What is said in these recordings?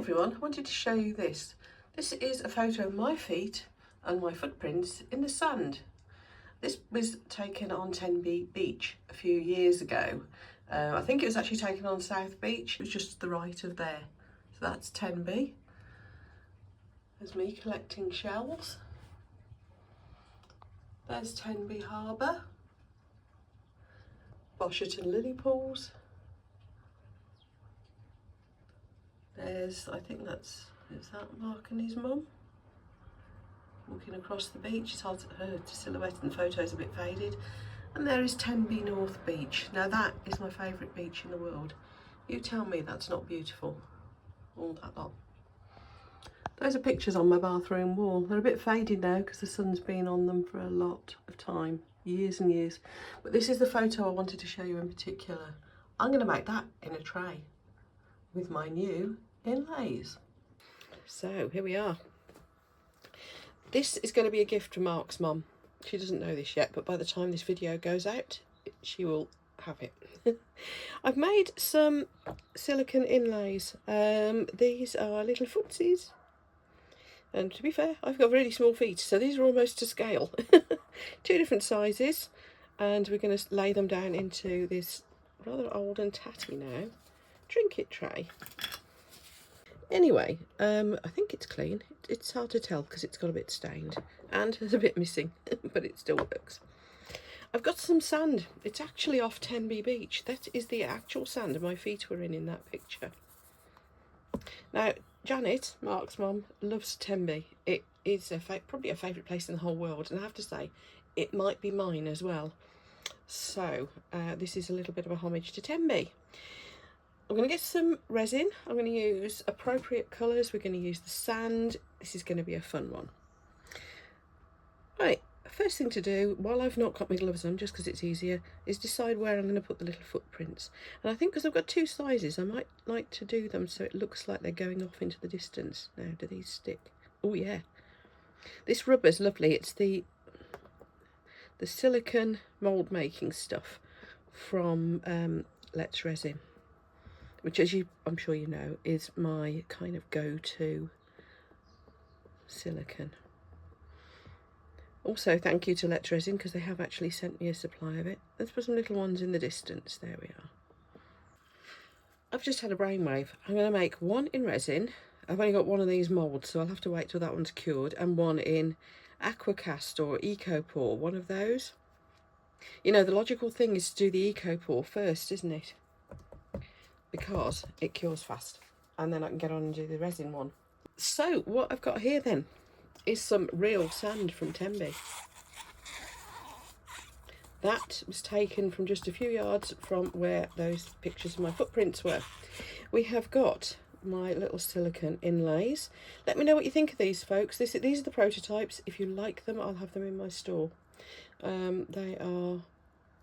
everyone, I wanted to show you this. This is a photo of my feet and my footprints in the sand. This was taken on Tenby Beach a few years ago. I think it was actually taken on South Beach. It was just to the right of there. So that's Tenby. There's me collecting shells. There's Tenby Harbour. Bosherton lily pools. There's, I think is that Mark and his mum? Walking across the beach. It's hard to silhouette and the photo's a bit faded. And there is Tenby North Beach. Now that is my favourite beach in the world. You tell me that's not beautiful. All that lot. Those are pictures on my bathroom wall. They're a bit faded now because the sun's been on them for a lot of time. Years and years. But this is the photo I wanted to show you in particular. I'm going to make that in a tray with my new inlays. So here we are. This is going to be a gift from Mark's mum. She doesn't know this yet, but by the time this video goes out, she will have it. I've made some silicone inlays. These are little footsies. And to be fair, I've got really small feet, so these are almost to scale. Two different sizes, and we're going to lay them down into this rather old and tatty now trinket tray. Anyway, I think it's clean. It's hard to tell because it's got a bit stained and there's a bit missing, but it still works. I've got some sand. It's actually off Tenby Beach. That is the actual sand my feet were in that picture. Now, Janet, Mark's mum, loves Tenby. It is probably a favourite place in the whole world, and I have to say, it might be mine as well. So, this is a little bit of a homage to Tenby. I'm going to get some resin. I'm going to use appropriate colours. We're going to use the sand. This is going to be a fun one. Right, first thing to do, while I've not got my gloves on, just because it's easier, is decide where I'm going to put the little footprints. And I think because I've got two sizes, I might like to do them so it looks like they're going off into the distance. Now, do these stick? Oh yeah. This rubber's lovely. It's the silicone mould making stuff from Let's Resin, which, as I'm sure you know, is my kind of go-to silicone. Also, thank you to Let's Resin because they have actually sent me a supply of it. Let's put some little ones in the distance. There we are. I've just had a brainwave. I'm going to make one in resin. I've only got one of these moulds, so I'll have to wait till that one's cured, and one in Aquacast or Ecopour, one of those. You know, the logical thing is to do the Ecopour first, isn't it? Because it cures fast, and then I can get on and do the resin one. So what I've got here then is some real sand from Tenby. That was taken from just a few yards from where those pictures of my footprints were. We have got my little silicone inlays. Let me know what you think of these, folks. These are the prototypes. If you like them, I'll have them in my store. They are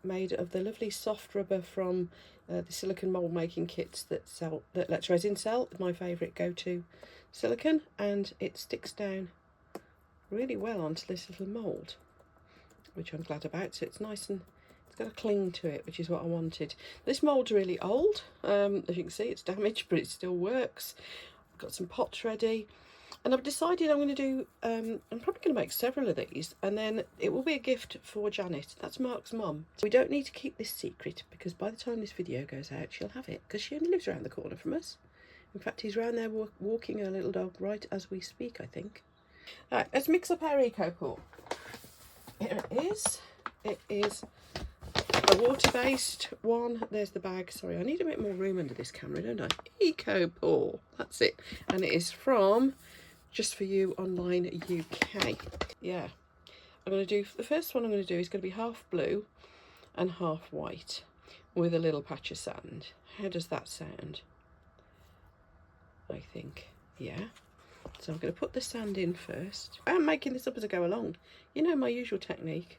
made of the lovely soft rubber from the silicone mould making kits that Let's Resin sell. My favourite go-to silicone, and it sticks down really well onto this little mould, which I'm glad about. So it's nice and it's got a cling to it, which is what I wanted. This mould's really old. As you can see, it's damaged, but it still works. I've got some pots ready. And I've decided I'm going to do, I'm probably going to make several of these, and then it will be a gift for Janet. That's Mark's mum. We don't need to keep this secret, because by the time this video goes out, she'll have it, because she only lives around the corner from us. In fact, he's round there walking her little dog right as we speak, I think. Right, let's mix up our Ecopour. Here it is. It is a water-based one. There's the bag. Sorry, I need a bit more room under this camera, don't I? Ecopour. That's it. And it is from Just For You Online UK. Yeah. I'm going to do, the first one I'm going to do is going to be half blue and half white with a little patch of sand. How does that sound? I think, yeah. So I'm going to put the sand in first. I'm making this up as I go along. You know my usual technique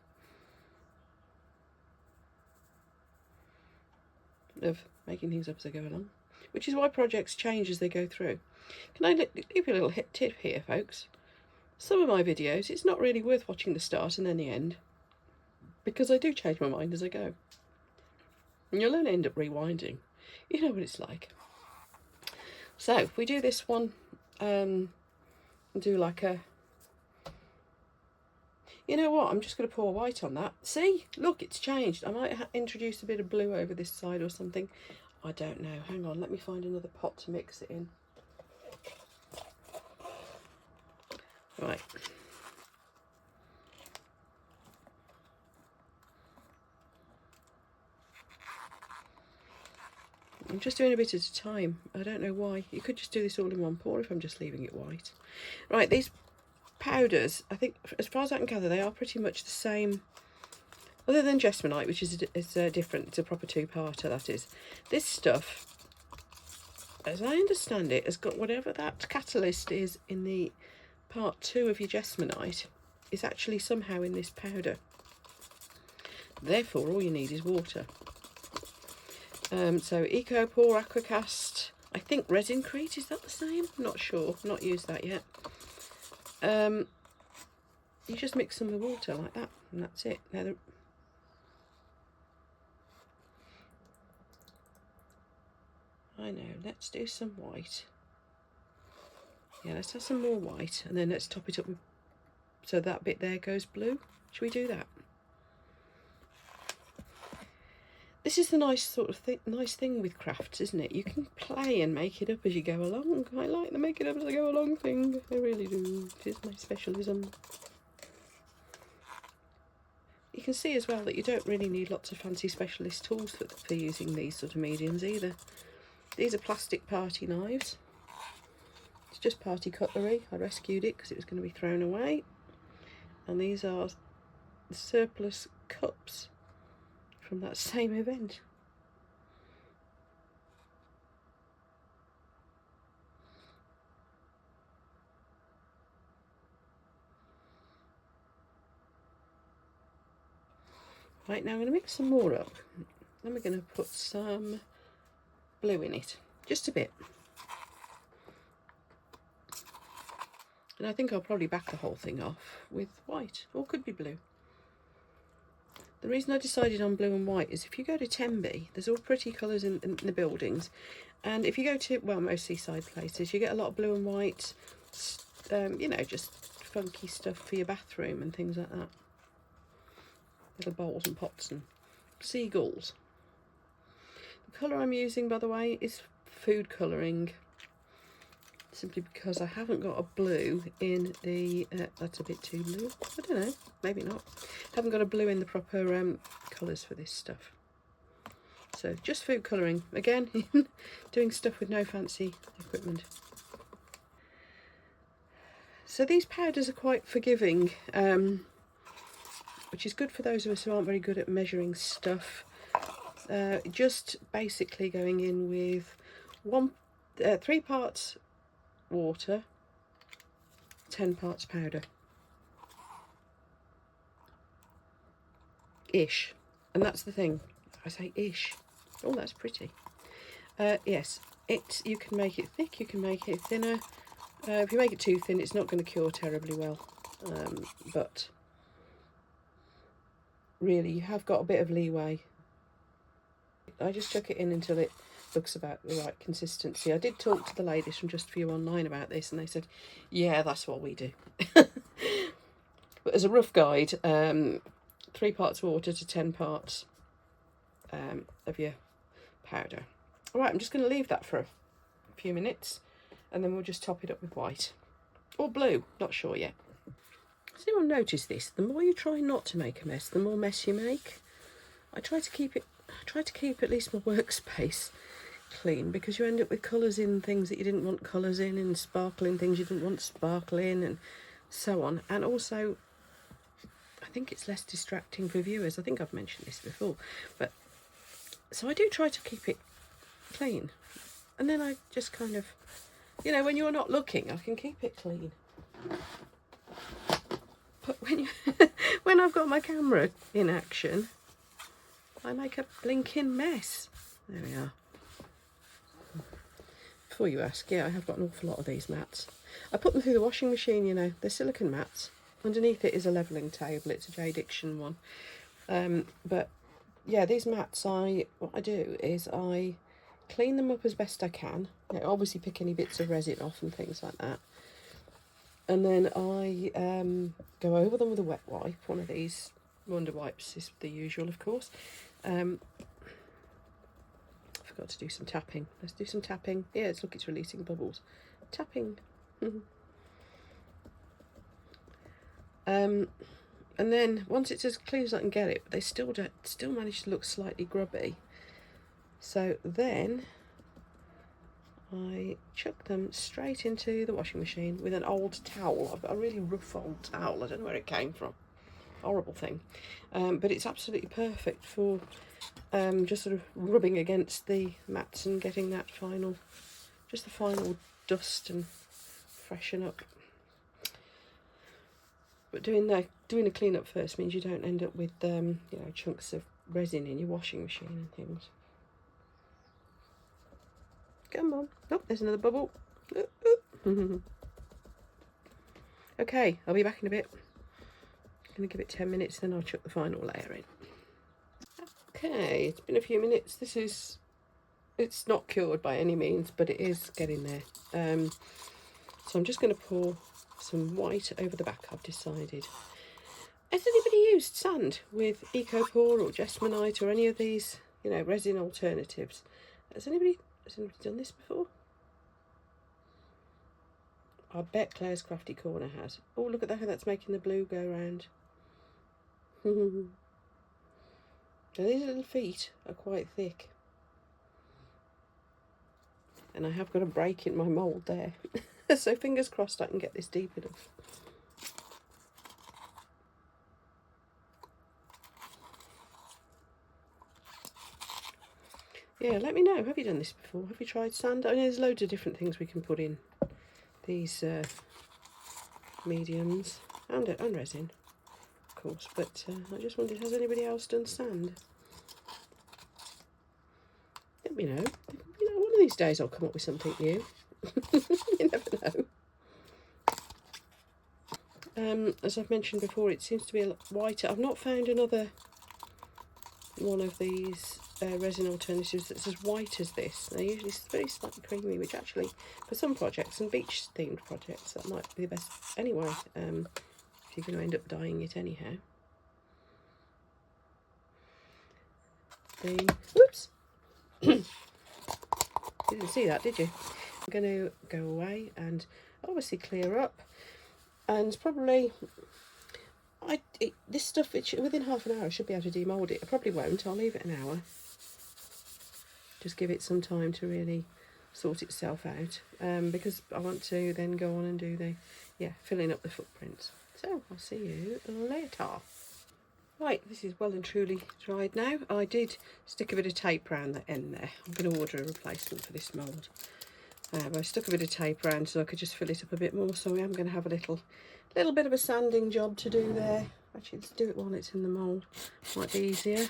of making things up as I go along, which is why projects change as they go through. Can I leave you a little tip here, folks? Some of my videos, it's not really worth watching the start and then the end, because I do change my mind as I go. And you'll only end up rewinding. You know what it's like. So if we do this one, do like a, you know what, I'm just going to pour white on that. See, look, it's changed. I might introduce a bit of blue over this side or something. I don't know. Hang on, let me find another pot to mix it in. Right. I'm just doing a bit at a time. I don't know why. You could just do this all in one pour if I'm just leaving it white. Right, these powders, I think, as far as I can gather, they are pretty much the same, other than Jesmonite, which is different. It's a proper two-parter, that is. This stuff, as I understand it, has got whatever that catalyst is in the part 2 of your Jesmonite is actually somehow in this powder. Therefore, all you need is water. So Ecopour, Aquacast, I think Resincrete, is that the same? I'm not sure, I've not used that yet. You just mix some with water like that, and that's it. Now I know, let's do some white. Yeah, let's have some more white, and then let's top it up with, so that bit there goes blue. Should we do that? This is the nice sort of nice thing with crafts, isn't it? You can play and make it up as you go along. I like the make it up as I go along thing. I really do. It is my specialism. You can see as well that you don't really need lots of fancy specialist tools for using these sort of mediums either. These are plastic party knives. It's just party cutlery. I rescued it because it was going to be thrown away. And these are surplus cups from that same event. Right, now I'm going to mix some more up. Then we're going to put some blue in it, just a bit. And I think I'll probably back the whole thing off with white, or could be blue. The reason I decided on blue and white is if you go to Tenby, there's all pretty colours in the buildings. And if you go to, well, most seaside places, you get a lot of blue and white, you know, just funky stuff for your bathroom and things like that. Little bowls and pots and seagulls. The colour I'm using, by the way, is food colouring. Simply because I haven't got a blue in the, that's a bit too blue, I don't know, maybe not. Haven't got a blue in the proper colours for this stuff. So just food colouring, again, doing stuff with no fancy equipment. So these powders are quite forgiving, which is good for those of us who aren't very good at measuring stuff. Just basically going in with 3 parts water, 10 parts powder. Ish. And that's the thing. I say ish. Oh, that's pretty. Yes, you can make it thick, you can make it thinner. If you make it too thin, it's not going to cure terribly well. But really, you have got a bit of leeway. I just chuck it in until it looks about the right consistency. I did talk to the ladies from Just For You online about this, and they said, yeah, that's what we do. But as a rough guide, 3 parts water to 10 parts of your powder. All right, I'm just going to leave that for a few minutes, and then we'll just top it up with white. Or blue, not sure yet. Has anyone noticed this? The more you try not to make a mess, the more mess you make. I try to keep at least my workspace clean, because you end up with colours in things that you didn't want colours in, and sparkling things you didn't want sparkle in, and so on. And also, I think it's less distracting for viewers. I think I've mentioned this before, but so I do try to keep it clean, and then I just kind of, you know, when you're not looking, I can keep it clean. But when I've got my camera in action, I make a blinking mess. There we are. Before you ask, yeah, I have got an awful lot of these mats. I put them through the washing machine, you know. They're silicone mats. Underneath it is a levelling table. It's a J. Diction one. But yeah, these mats, what I do is I clean them up as best I can. You know, obviously pick any bits of resin off and things like that. And then I go over them with a wet wipe. One of these Wonder Wipes is the usual, of course. I forgot to do some tapping. Let's do some tapping. Yeah, look, it's releasing bubbles. Tapping. And then once it's as clear as I can get it, but they still manage to look slightly grubby. So then I chuck them straight into the washing machine with an old towel. I've got a really rough old towel. I don't know where it came from. Horrible thing. But it's absolutely perfect for just sort of rubbing against the mats and getting that final, just the final dust and freshen up. But doing a clean up first means you don't end up with you know, chunks of resin in your washing machine and things. Come on. Oh, there's another bubble. Okay, I'll be back in a bit. I'm going to give it 10 minutes, then I'll chuck the final layer in. Okay, it's been a few minutes. It's not cured by any means, but it is getting there. So I'm just going to pour some white over the back, I've decided. Has anybody used sand with Ecopour or Jesmonite or any of these, you know, resin alternatives? Has anybody done this before? I bet Claire's Crafty Corner has. Oh, look at that, how that's making the blue go round. Now, these little feet are quite thick. And I have got a break in my mould there. So fingers crossed I can get this deep enough. Yeah, let me know. Have you done this before? Have you tried sand? I mean, there's loads of different things we can put in these mediums and resin, of course. But I just wondered, has anybody else done sand? Let me know. You know, one of these days I'll come up with something new. You never know. As I've mentioned before, it seems to be a lot whiter. I've not found another one of these resin alternatives that's as white as this. They're usually very slightly creamy, which actually, for some projects and beach themed projects, that might be the best anyway, if you're going to end up dyeing it anyhow. Whoops! You didn't see that, did you? I'm going to go away and obviously clear up, and probably this stuff, within half an hour I should be able to demold it. I probably won't. I'll leave it an hour. Just give it some time to really sort itself out, because I want to then go on and do the filling up the footprints. So I'll see you later. Right, this is well and truly dried now. I did stick a bit of tape around the end there. I'm going to order a replacement for this mould. But I stuck a bit of tape around so I could just fill it up a bit more. So I am going to have a little bit of a sanding job to do there. Actually, let's do it while it's in the mould. Might be easier.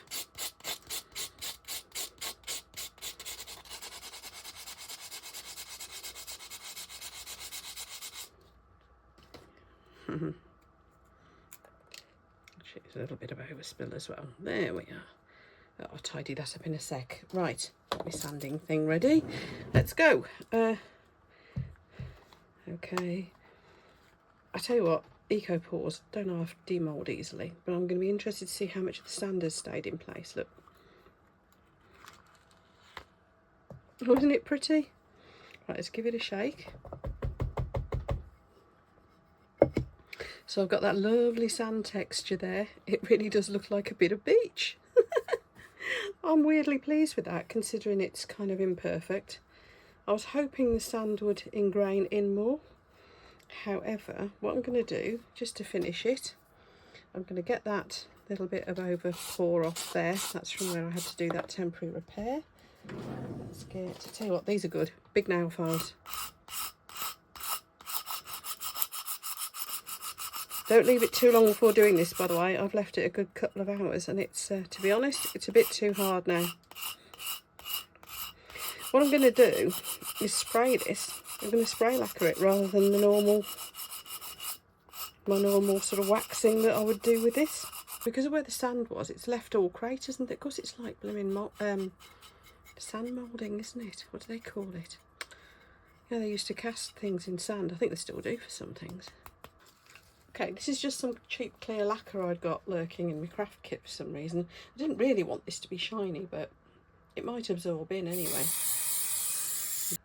Actually, there's a little bit of overspill as well. There we are. I'll tidy that up in a sec. Right, got my sanding thing ready. Let's go. Okay. I tell you what, Ecopours don't half demold easily, but I'm going to be interested to see how much of the sand has stayed in place. Look. Oh, isn't it pretty? Right, let's give it a shake. So I've got that lovely sand texture there. It really does look like a bit of beach. I'm weirdly pleased with that, considering it's kind of imperfect. I was hoping the sand would ingrain in more. However, what I'm going to do, just to finish it, I'm going to get that little bit of over pour off there. That's from where I had to do that temporary repair. Let's tell you what, these are good. Big nail files. Don't leave it too long before doing this, by the way. I've left it a good couple of hours, and it's, to be honest, it's a bit too hard now. What I'm going to do is spray this. I'm going to spray lacquer it rather than my normal sort of waxing that I would do with this. Because of where the sand was, it's left all craters, and of course it's like blooming Sand moulding, isn't it? What do they call it? Yeah, they used to cast things in sand. I think they still do for some things. Okay, this is just some cheap clear lacquer I'd got lurking in my craft kit for some reason. I didn't really want this to be shiny, but it might absorb in anyway.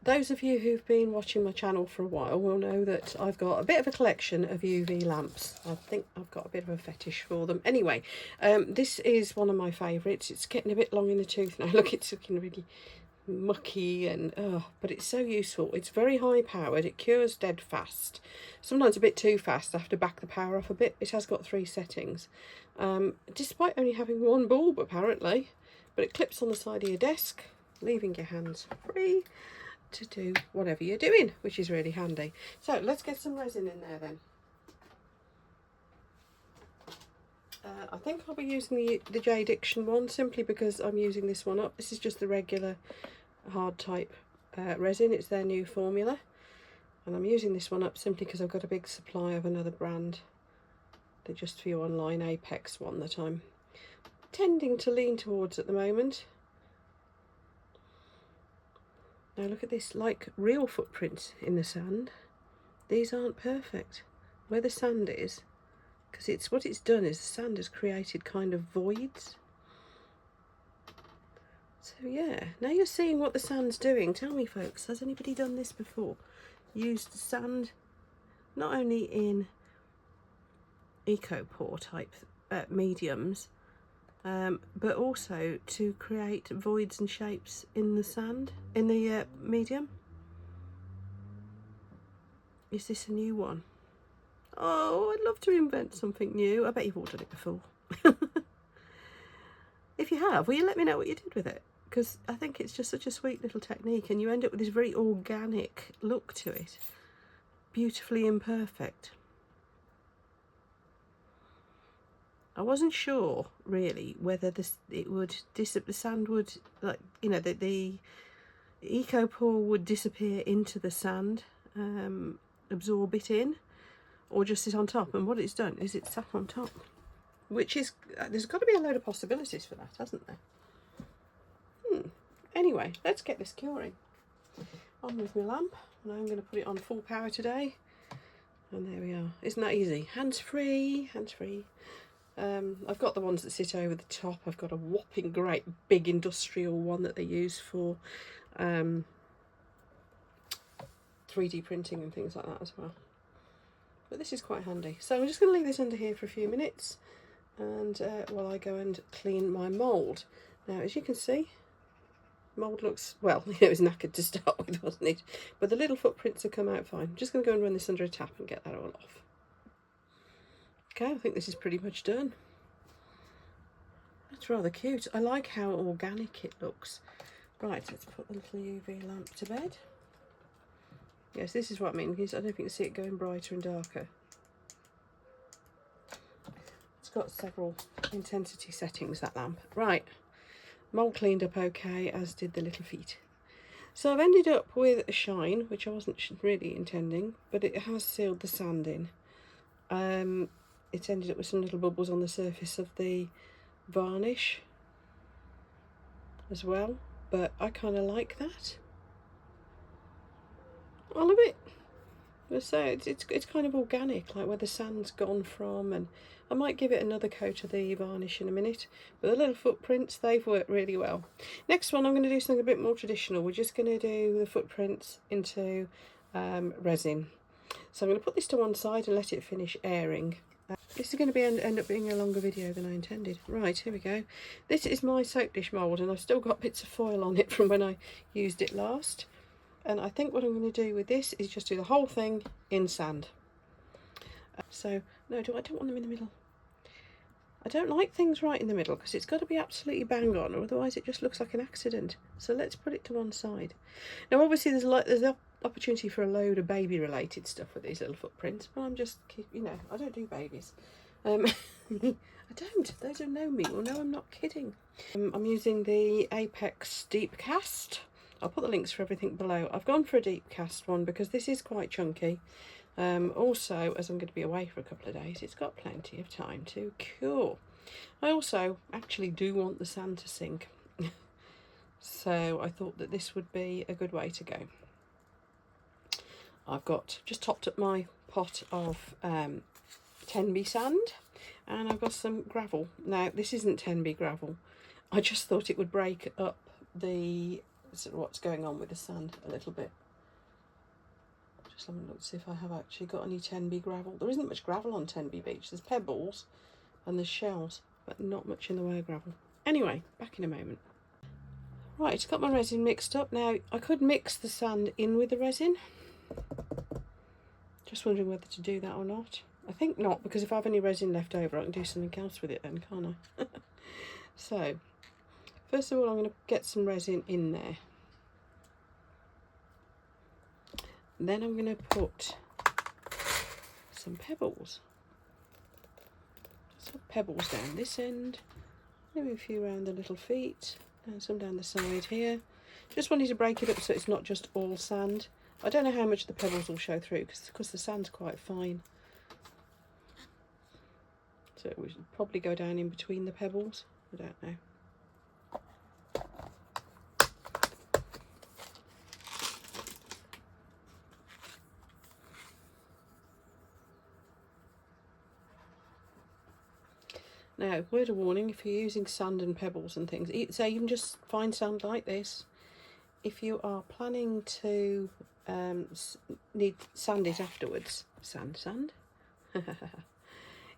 Those of you who've been watching my channel for a while will know that I've got a bit of a collection of UV lamps. I think I've got a bit of a fetish for them. Anyway, this is one of my favourites. It's getting a bit long in the tooth now. Look, it's looking really mucky and but it's so useful. It's very high powered. It cures dead fast, sometimes a bit too fast. I have to back the power off a bit. It has got 3 settings, despite only having 1 bulb apparently, but it clips on the side of your desk, leaving your hands free to do whatever you're doing, which is really handy. So let's get some resin in there then. I think I'll be using the J Diction one simply because I'm using this one up. This is just the regular hard type resin. It's their new formula, and I'm using this one up simply because I've got a big supply of another brand, the Just For You Online Apex one that I'm tending to lean towards at the moment. Now look at this, like real footprints in the sand. These aren't perfect where the sand is, because it's what it's done is the sand has created kind of voids. So yeah, now you're seeing what the sand's doing. Tell me folks, has anybody done this before? Used sand not only in Ecopour type mediums, but also to create voids and shapes in the sand, in the medium. Is this a new one? Oh, I'd love to invent something new. I bet you've all done it before. If you have, will you let me know what you did with it? Because I think it's just such a sweet little technique, and you end up with this very organic look to it. Beautifully imperfect. I wasn't sure really whether the sand would, like, you know, the Ecopour would disappear into the sand, absorb it in, or just sit on top. And what it's done is it's sat on top, which is, there's got to be a load of possibilities for that, hasn't there? Anyway, let's get this curing. On with my lamp, and I'm going to put it on full power today. And there we are. Isn't that easy? Hands free, hands free. I've got the ones that sit over the top. I've got a whopping great big industrial one that they use for 3D printing and things like that as well. But this is quite handy. So I'm just going to leave this under here for a few minutes, and while I go and clean my mould. Now, as you can see, mould looks, well, it was knackered to start with, wasn't it? But the little footprints have come out fine. I'm just going to go and run this under a tap and get that all off. Okay, I think this is pretty much done. That's rather cute. I like how organic it looks. Right, let's put the little UV lamp to bed. Yes, this is what I mean, because I don't think you can see it going brighter and darker. It's got several intensity settings, that lamp. Right, mould cleaned up okay, as did the little feet. So I've ended up with a shine, which I wasn't really intending, but it has sealed the sand in. It's ended up with some little bubbles on the surface of the varnish as well, but I kind of like that. I love it. So it's kind of organic, like where the sand's gone from, and I might give it another coat of the varnish in a minute. But the little footprints, they've worked really well. Next one, I'm going to do something a bit more traditional. We're just going to do the footprints into resin. So I'm going to put this to one side and let it finish airing. This is going to end up being a longer video than I intended. Right, here we go. This is my soap dish mould, and I've still got bits of foil on it from when I used it last. And I think what I'm going to do with this is just do the whole thing in sand. So, no, I don't want them in the middle. I don't like things right in the middle because it's got to be absolutely bang on, or otherwise it just looks like an accident. So let's put it to one side. Now, obviously, there's the opportunity for a load of baby-related stuff with these little footprints, but I'm just, you know, I don't do babies. I don't. Those who know me will know I'm not kidding. I'm using the Apex Deep Cast. I'll put the links for everything below. I've gone for a deep cast one because this is quite chunky. Also, as I'm going to be away for a couple of days, it's got plenty of time to cure. I also actually do want the sand to sink. So I thought that this would be a good way to go. I've got just topped up my pot of Tenby sand, and I've got some gravel. Now this isn't Tenby gravel. I just thought it would break up the sort of what's going on with the sand a little bit. Just let me look to see if I have actually got any Tenby gravel. There isn't much gravel on Tenby Beach. There's pebbles and there's shells, but not much in the way of gravel. Anyway, back in a moment. Right, it's got my resin mixed up. Now I could mix the sand in with the resin. Just wondering whether to do that or not. I think not, because if I have any resin left over I can do something else with it then, can't I? So first of all I'm going to get some resin in there. Then I'm going to put some pebbles. Just put pebbles down this end, maybe a few around the little feet, and some down the side here. Just wanted to break it up so it's not just all sand. I don't know how much the pebbles will show through because the sand's quite fine. So we should probably go down in between the pebbles. I don't know. Now, word of warning, if you're using sand and pebbles and things, say even just fine sand like this, if you are planning to need sand it afterwards, sand?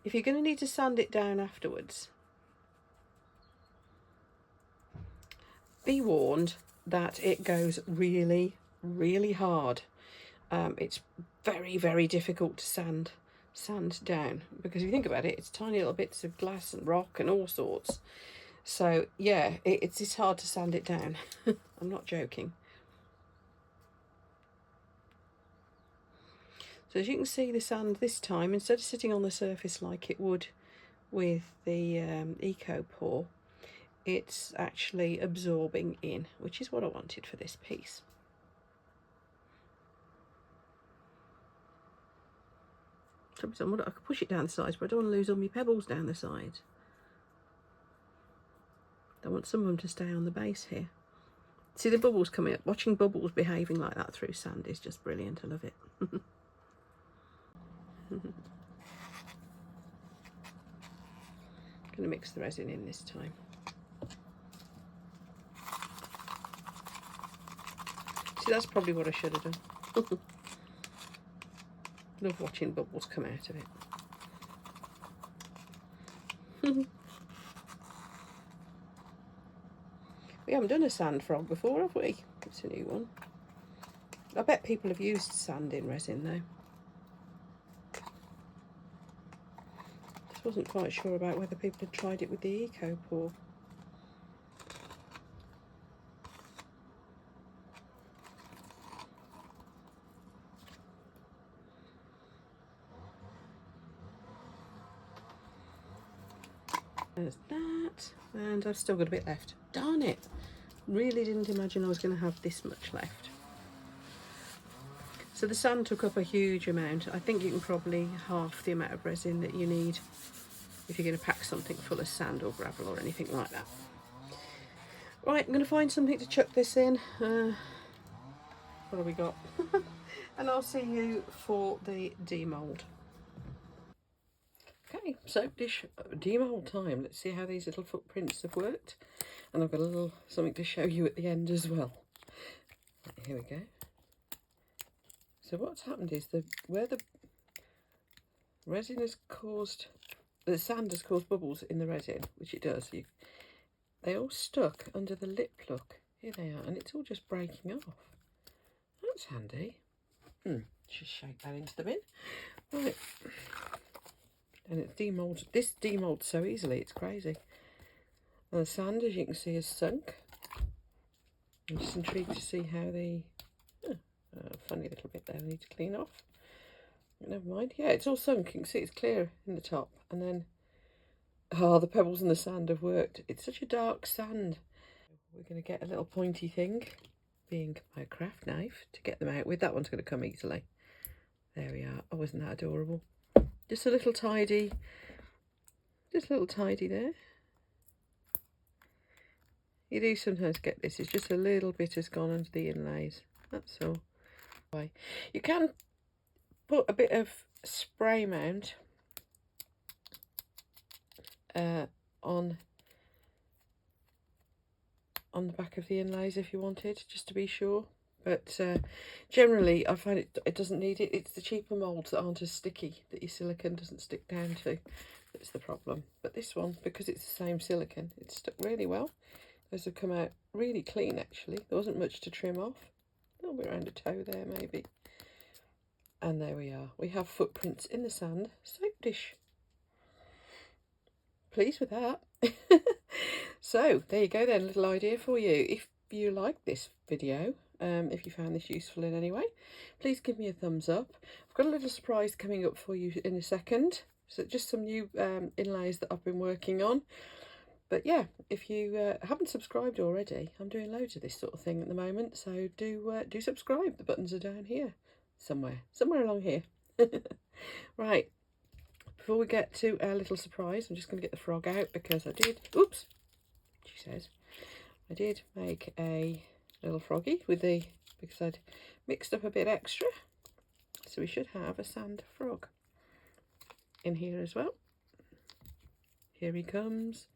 If you're going to need to sand it down afterwards, be warned that it goes really, really hard. It's very, very difficult to sand down, because if you think about it, it's tiny little bits of glass and rock and all sorts. So yeah, it's hard to sand it down. I'm not joking. So as you can see, the sand this time, instead of sitting on the surface like it would with the Ecopour, it's actually absorbing in, which is what I wanted for this piece. I could push it down the sides, but I don't want to lose all my pebbles down the sides. I want some of them to stay on the base here. See the bubbles coming up? Watching bubbles behaving like that through sand is just brilliant. I love it. I'm going to mix the resin in this time. See, that's probably what I should have done. Love watching bubbles come out of it. We haven't done a sand frog before, have we? It's a new one. I bet people have used sand in resin though. Just wasn't quite sure about whether people had tried it with the Ecopour. There's that, and I've still got a bit left. Darn it! Really didn't imagine I was going to have this much left. So the sand took up a huge amount. I think you can probably half the amount of resin that you need if you're going to pack something full of sand or gravel or anything like that. Right, I'm going to find something to chuck this in. What have we got? And I'll see you for the demold. Okay, soap dish demold time. Let's see how these little footprints have worked. And I've got a little something to show you at the end as well. Right, here we go. So what's happened is where the resin has caused, the sand has caused bubbles in the resin, which it does. They all stuck under the lip look. Here they are, and it's all just breaking off. That's handy. Just shake that into the bin. Right. And it's demold. This demolds so easily, it's crazy. And the sand, as you can see, is sunk. I'm just intrigued to see how the funny little bit there I need to clean off. Never mind. Yeah, it's all sunk. You can see it's clear in the top. And then, the pebbles and the sand have worked. It's such a dark sand. We're going to get a little pointy thing, being my craft knife, to get them out with. That one's going to come easily. There we are. Oh, isn't that adorable? Just a little tidy there. You do sometimes get this. It's just a little bit has gone under the inlays. That's all. You can put a bit of spray mount on the back of the inlays if you wanted, just to be sure. But generally, I find it doesn't need it. It's the cheaper moulds that aren't as sticky that your silicone doesn't stick down to. That's the problem. But this one, because it's the same silicone, it's stuck really well. Those have come out really clean, actually. There wasn't much to trim off. A little bit around a toe there, maybe. And there we are. We have footprints in the sand soap dish. Pleased with that. So there you go then, a little idea for you. If you like this video, if you found this useful in any way, please give me a thumbs up. I've got a little surprise coming up for you in a second. So just some new inlays that I've been working on. But yeah, if you haven't subscribed already, I'm doing loads of this sort of thing at the moment. So do subscribe. The buttons are down here somewhere along here. Right. Before we get to our little surprise, I'm just going to get the frog out because I did, oops, she says, I did make a little froggy because I'd mixed up a bit extra. So we should have a sand frog in here as well. Here he comes.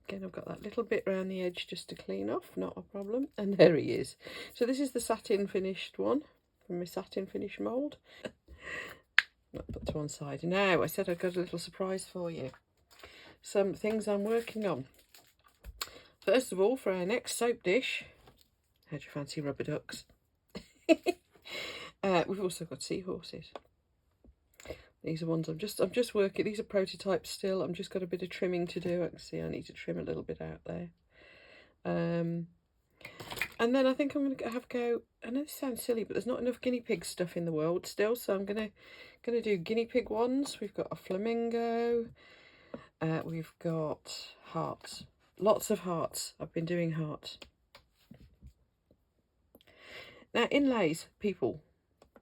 Again, I've got that little bit around the edge just to clean off, not a problem. And there he is. So this is the satin finished one from my satin finish mould. Put to one side. Now, I said I've got a little surprise for you. Some things I'm working on. First of all, for our next soap dish, how do you fancy rubber ducks? We've also got seahorses. These are ones I'm just working. These are prototypes still. I've just got a bit of trimming to do. I can see I need to trim a little bit out there. And then I think I'm going to have a go. I know this sounds silly, but there's not enough guinea pig stuff in the world still, so I'm gonna do guinea pig ones. We've got a flamingo. We've got hearts. Lots of hearts. I've been doing hearts. Now, inlays, people.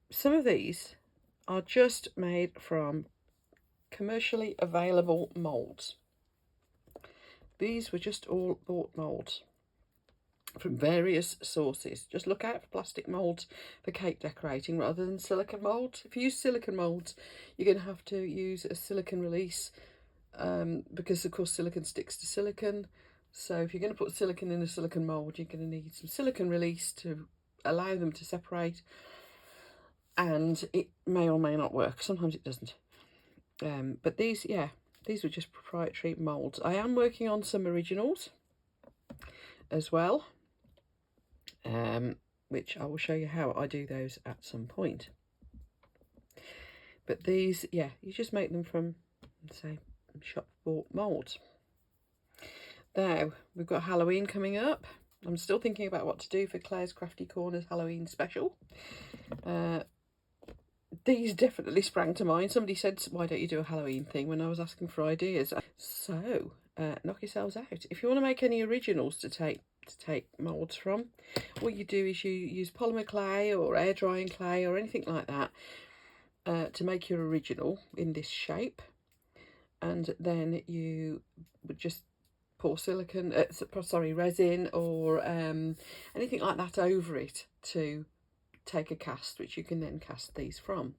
Some of these are just made from commercially available moulds. These were just all bought moulds from various sources. Just look out for plastic moulds for cake decorating rather than silicone moulds. If you use silicone moulds, you're going to have to use a silicone release because, of course, silicone sticks to silicone. So if you're going to put silicone in a silicone mould, you're going to need some silicone release to allow them to separate. And it may or may not work. Sometimes it doesn't. But these were just proprietary moulds. I am working on some originals as well, which I will show you how I do those at some point. But these, yeah, you just make them from, say, shop bought moulds. Now, we've got Halloween coming up. I'm still thinking about what to do for Claire's Crafty Corners Halloween special. These definitely sprang to mind. Somebody said, why don't you do a Halloween thing, when I was asking for ideas. So, knock yourselves out. If you want to make any originals to take moulds from, what you do is you use polymer clay or air drying clay or anything like that to make your original in this shape. And then you would just pour resin or anything like that over it to take a cast, which you can then cast these from.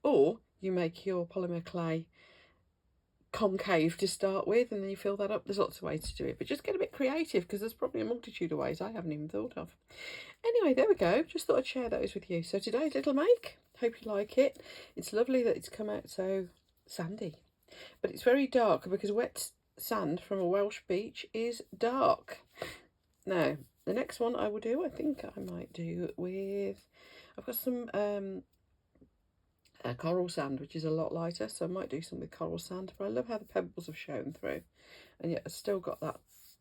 Or you make your polymer clay concave to start with, and then you fill that up. There's lots of ways to do it, but just get a bit creative because there's probably a multitude of ways I haven't even thought of. Anyway, there we go. Just thought I'd share those with you. So today's little make. Hope you like it. It's lovely that it's come out so sandy, but it's very dark because wet sand from a Welsh beach is dark. Now, the next one I will do, I think I might do with, I've got some coral sand, which is a lot lighter, so I might do some with coral sand, but I love how the pebbles have shown through, and yet I've still got that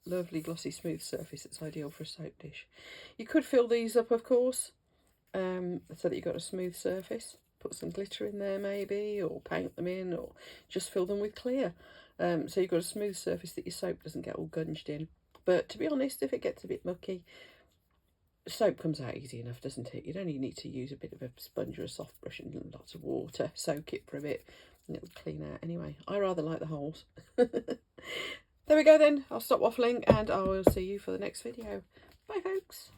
lovely glossy smooth surface that's ideal for a soap dish. You could fill these up, of course, so that you've got a smooth surface, put some glitter in there maybe, or paint them in, or just fill them with clear, so you've got a smooth surface that your soap doesn't get all gunged in. But to be honest, if it gets a bit mucky, soap comes out easy enough, doesn't it? You'd only need to use a bit of a sponge or a soft brush and lots of water, soak it for a bit, and it would clean out anyway. I rather like the holes. There we go then. I'll stop waffling and I will see you for the next video. Bye folks.